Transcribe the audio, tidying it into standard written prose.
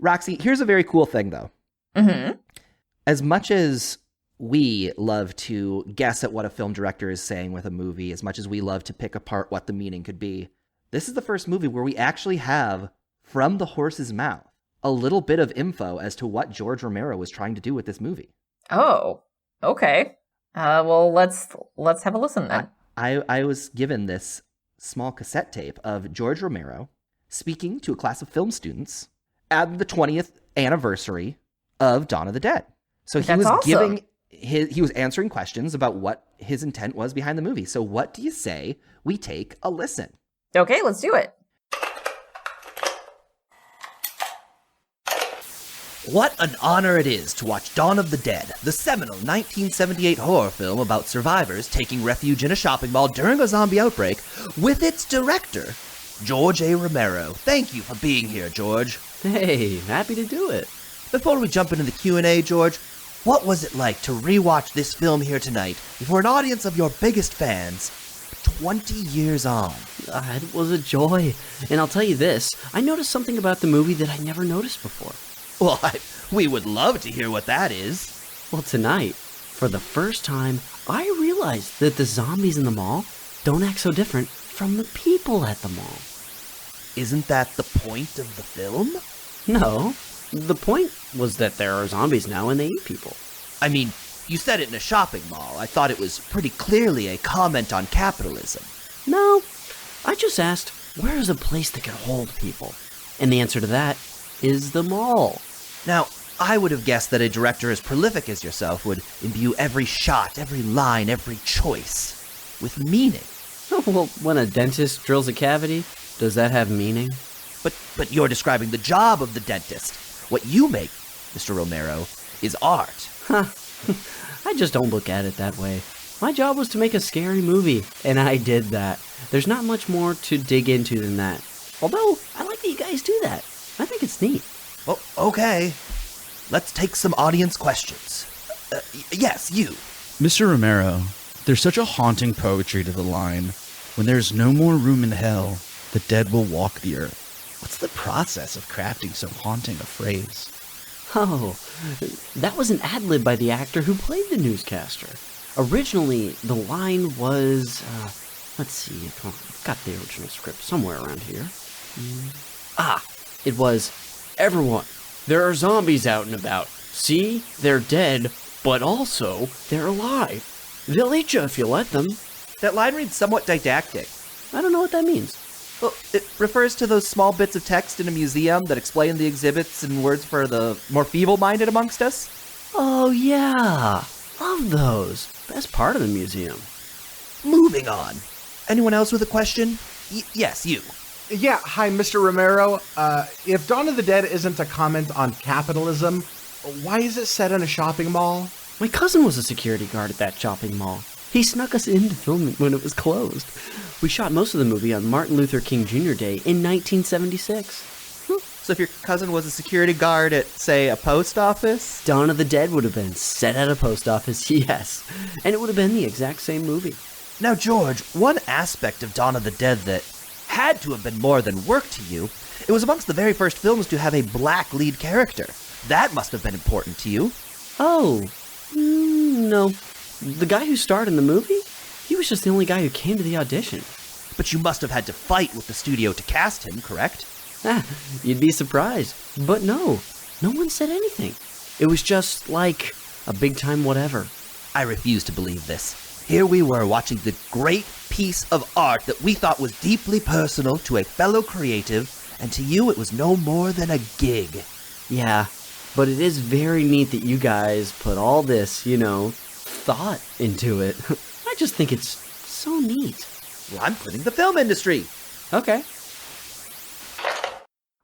Roxy, here's a very cool thing, though. Mm-hmm. As much as we love to guess at what a film director is saying with a movie, as much as we love to pick apart what the meaning could be, this is the first movie where we actually have, from the horse's mouth, a little bit of info as to what George Romero was trying to do with this movie. Oh, okay. Well, let's have a listen then. I was given this small cassette tape of George Romero speaking to a class of film students at the 20th anniversary of Dawn of the Dead. So he was awesome. he was answering questions about what his intent was behind the movie. So what do you say we take a listen? Okay, let's do it. What an honor it is to watch Dawn of the Dead, the seminal 1978 horror film about survivors taking refuge in a shopping mall during a zombie outbreak, with its director, George A. Romero. Thank you for being here, George. Hey, happy to do it. Before we jump into the Q&A, George, what was it like to rewatch this film here tonight before an audience of your biggest fans, 20 years on? It was a joy. And I'll tell you this, I noticed something about the movie that I never noticed before. Well, we would love to hear what that is. Well, tonight, for the first time, I realized that the zombies in the mall don't act so different from the people at the mall. Isn't that the point of the film? No, the point was that there are zombies now and they eat people. I mean, you said it in a shopping mall. I thought it was pretty clearly a comment on capitalism. No, I just asked, where is a place that can hold people? And the answer to that is the mall. Now, I would have guessed that a director as prolific as yourself would imbue every shot, every line, every choice with meaning. Well, when a dentist drills a cavity, does that have meaning? But you're describing the job of the dentist. What you make, Mr. Romero, is art. Huh. I just don't look at it that way. My job was to make a scary movie, and I did that. There's not much more to dig into than that. Although, I like that you guys do that. I think it's neat. Well, okay. Let's take some audience questions. Yes, you. Mr. Romero, there's such a haunting poetry to the line, when there's no more room in hell, the dead will walk the earth. What's the process of crafting so haunting a phrase? Oh, that was an ad-lib by the actor who played the newscaster. Originally, the line was, let's see, I've got the original script somewhere around here. It was, everyone, there are zombies out and about. See, they're dead, but also they're alive. They'll eat you if you let them. That line reads somewhat didactic. I don't know what that means. Well, it refers to those small bits of text in a museum that explain the exhibits in words for the more feeble-minded amongst us. Oh, yeah. Love those. Best part of the museum. Moving on. Anyone else with a question? Yes, you. Yeah, hi, Mr. Romero. If Dawn of the Dead isn't a comment on capitalism, why is it set in a shopping mall? My cousin was a security guard at that shopping mall. He snuck us in to film it when it was closed. We shot most of the movie on Martin Luther King Jr. Day in 1976. So if your cousin was a security guard at, say, a post office? Dawn of the Dead would have been set at a post office, yes. And it would have been the exact same movie. Now, George, one aspect of Dawn of the Dead that had to have been more than work to you, it was amongst the very first films to have a black lead character. That must have been important to you. Oh, no. The guy who starred in the movie? He was just the only guy who came to the audition. But you must have had to fight with the studio to cast him, correct? You'd be surprised. But no one said anything. It was just like a big time whatever. I refuse to believe this. Here we were watching the great piece of art that we thought was deeply personal to a fellow creative, and to you it was no more than a gig. Yeah, but it is very neat that you guys put all this, thought into it. I just think it's so neat. Well, I'm quitting the film industry. Okay.